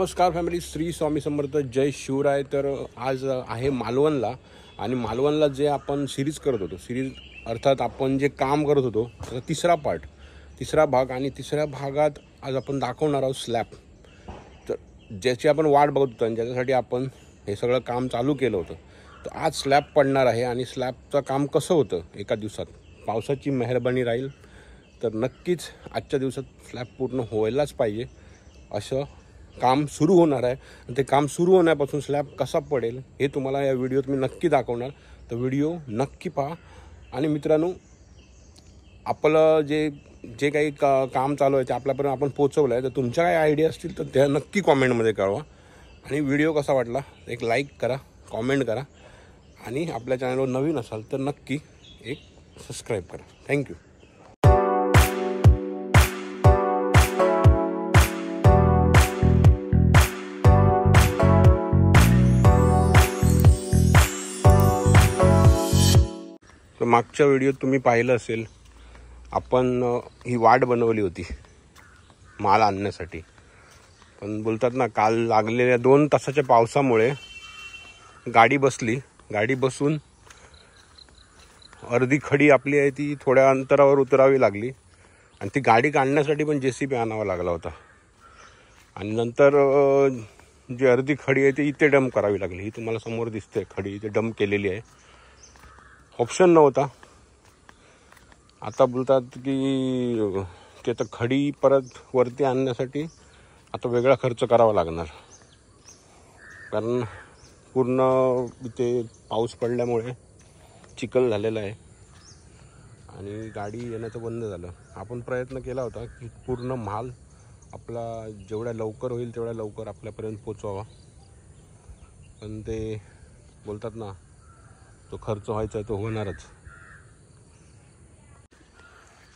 नमस्कार फॅमिली, श्री स्वामी समर्थ, जय शिवराय. तर आज आहे मालवणला आणि मालवणला जे आपण सिरीज करत होतो, सिरीज अर्थात आपण जे काम करत होतो त्याचा तिसरा भाग आणि तिसऱ्या भागात आज आपण दाखवणार आहोत स्लॅब. तर ज्याची आपण वाट बघत होतो आणि ज्याच्यासाठी आपण हे सगळं काम चालू केलं होतं, तर आज स्लॅब पडणार आहे. आणि स्लॅबचं काम कसं होतं एका दिवसात, पावसाची मेहरबानी राहील तर नक्कीच आजच्या दिवसात स्लॅब पूर्ण व्हायलाच पाहिजे असं काम सुरू होणार आहे. आणि ते काम सुरू होण्यापासून स्लॅब कसा पडेल हे तुम्हाला या व्हिडिओत मी नक्की दाखवणार. तर व्हिडिओ नक्की पहा. आणि मित्रांनो, आपलं जे काही काम चालू आहे ते आपल्यापर्यंत आपण पोचवलं आहे. तर तुमच्या काही आयडिया असतील तर त्या नक्की कॉमेंटमध्ये कळवा. आणि व्हिडिओ कसा वाटला एक लाईक करा, कॉमेंट करा. आणि आपल्या चॅनलवर नवीन असाल तर नक्की एक सबस्क्राईब करा. थँक्यू. तर मागच्या व्हिडिओत तुम्ही पाहिलं असेल, आपण ही वाट बनवली होती माल आणण्यासाठी. पण बोलतात ना, काल लागलेल्या 2 तासाच्या पावसामुळे गाडी बसून अर्धी खडी आपली आहे ती थोड्या अंतरावर उतरावी लागली. आणि ती गाडी काढण्यासाठी पण JCB आणावा लागला होता. आणि नंतर जी अर्धी खडी आहे ती इथे डंप करावी लागली. ही तुम्हाला समोर दिसते खडी इथे डंप केलेली आहे. ऑप्शन नव्हता. आता बोलतात की ते तर खडी परत वरती आणण्यासाठी आता वेगळा खर्च करावा लागणार, कारण पूर्ण इथे पाऊस पडल्यामुळे चिखल झालेला आहे आणि गाडी येण्याचं बंद झालं. आपण प्रयत्न केला होता की पूर्ण माल आपला जेवढ्या लवकर होईल तेवढ्या लवकर आपल्यापर्यंत पोचवावा, पण ते बोलतात ना, तो खर्च व्हायचा आहे तो होणारच.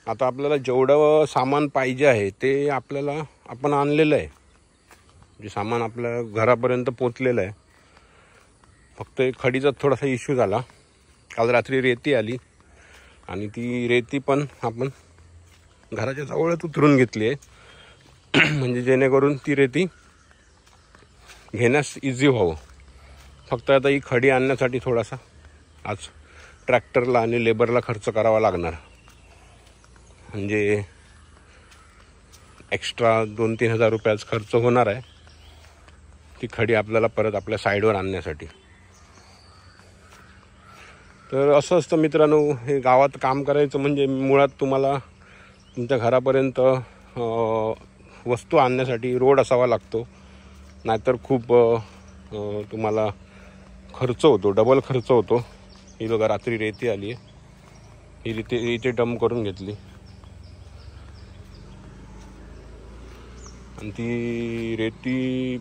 आता आपल्याला जेवढं सामान पाहिजे आहे ते आपण आणलेलं आहे. जे सामान आपल्या घरापर्यंत पोचलेलं आहे. फक्त एक खडीचा थोडासा इश्यू झाला. काल रात्री रेती आली आणि ती रेती पण आपण घराच्या जवळच उतरून घेतली आहे म्हणजे जेणेकरून ती रेती घेण्यास इझी व्हावं. फक्त आता ही खडी आणण्यासाठी थोडासा आज ट्रॅक्टरला आणि लेबरला खर्च करावा लागणार. म्हणजे एक्स्ट्रा 2-3 हजार रुपयाचा खर्च होणार आहे ती खडी आपल्याला परत आपल्या साईडवर आणण्यासाठी. तर असं असतं मित्रांनो, हे गावात काम करायचं म्हणजे मुळात तुम्हाला तुमच्या घरापर्यंत वस्तू आणण्यासाठी रोड असावा लागतो. नाहीतर खूप तुम्हाला खर्च होतो, डबल खर्च होतो. ही बघा, रात्री रेती आली आहे, ही इथे डंप करून घेतली. आणि ती रेती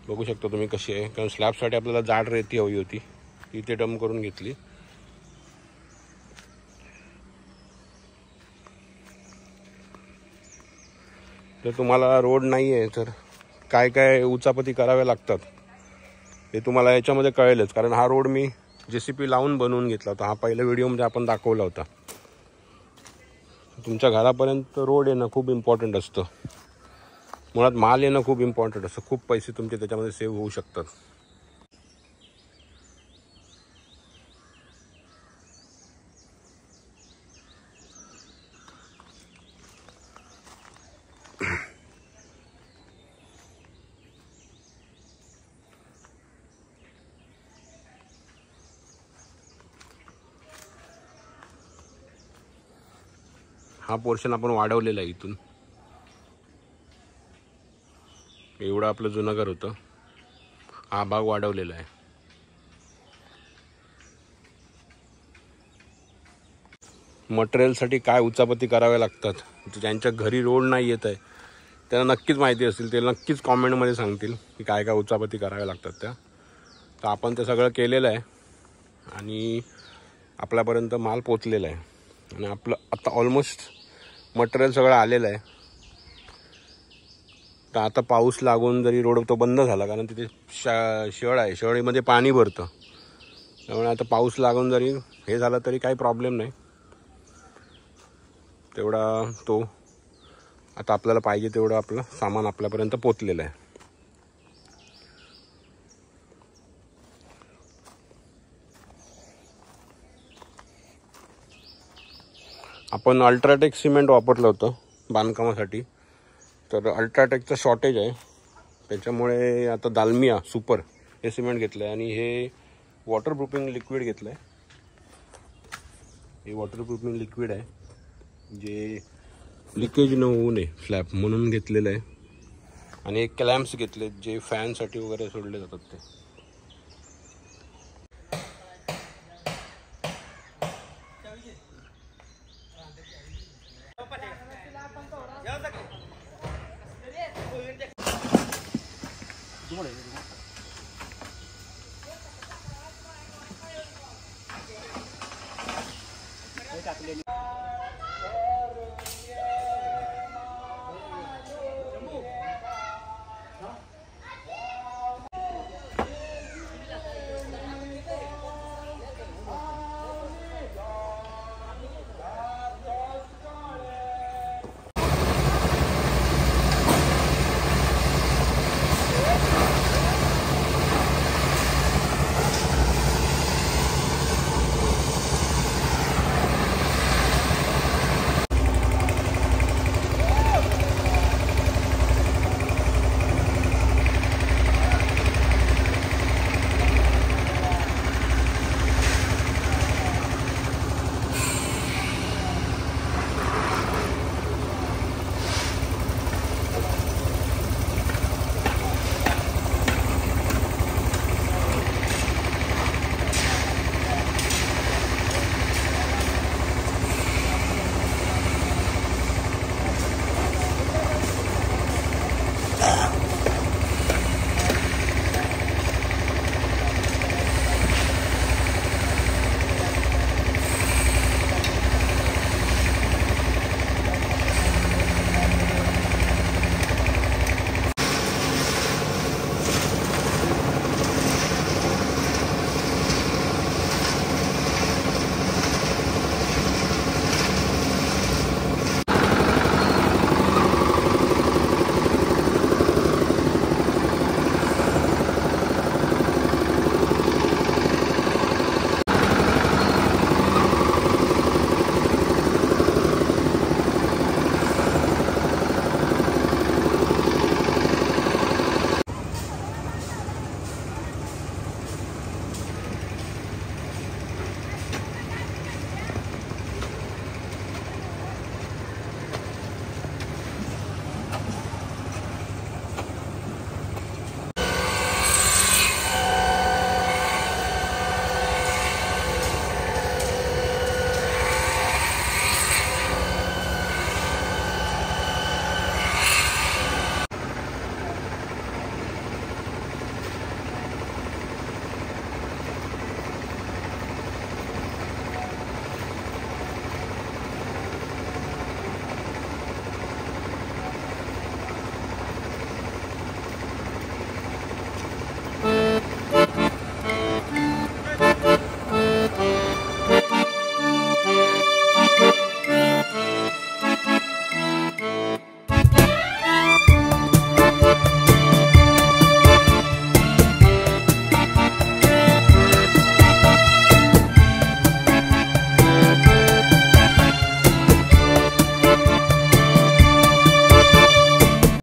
बघू शकता तुम्ही कशी आहे, कारण स्लॅबसाठी आपल्याला जाड रेती हवी होती, ती इथे डंप करून घेतली. तर तुम्हाला रोड नाही आहे तर काय काय उचापती कराव्या लागतात हे तुम्हाला याच्यामध्ये कळेलच, कारण हा रोड मी JCB लावून बनवून घेतला होता. हा पहिल्या व्हिडिओमध्ये आपण दाखवला होता. तुमच्या घरापर्यंत रोड येणं खूप इम्पॉर्टंट असतं. मुळात माल येणं खूप इम्पॉर्टंट असतं. खूप पैसे तुमचे त्याच्यामध्ये सेव्ह होऊ शकतात. हा पोर्शन आपण वाढवलेला आहे. इथून एवढं आपलं जुनं घर होतं, हा भाग वाढवलेला आहे. मटेरियलसाठी काय उचापती कराव्या लागतात, ज्यांच्या घरी रोड नाही येत आहे त्यांना नक्कीच माहिती असेल, ते नक्कीच कॉमेंटमध्ये सांगतील की काय काय उचापती कराव्या लागतात त्या. तर आपण ते सगळं केलेलं आहे आणि आपल्यापर्यंत माल पोचलेला आहे. आणि आपलं आता ऑलमोस्ट मटेरियल सगळं आलेलं आहे. तर आता पाऊस लागून जरी रोड तो बंद झाला, कारण तिथे शेळ आहे, शेळीमध्ये पाणी भरतं, त्यामुळे आता पाऊस लागून जरी हे झालं तरी काही प्रॉब्लेम नाही. तेवढा तो आता आपल्याला पाहिजे तेवढं आपलं सामान आपल्यापर्यंत पोचलेलं आहे. आपण अल्ट्राटेक सिमेंट वापरलं होतं बांधकामासाठी, तर अल्ट्राटेकचं शॉर्टेज आहे, त्याच्यामुळे आता दालमिया सुपर हे सिमेंट घेतलं आहे. आणि हे वॉटरप्रूफिंग लिक्विड घेतलं आहे. हे वॉटरप्रूफिंग लिक्विड आहे जे लिकेज न होऊ नये स्लॅब म्हणून घेतलेलं आहे. आणि एक क्लॅम्प्स घेतले जे फॅनसाठी वगैरे सोडले जातात ते.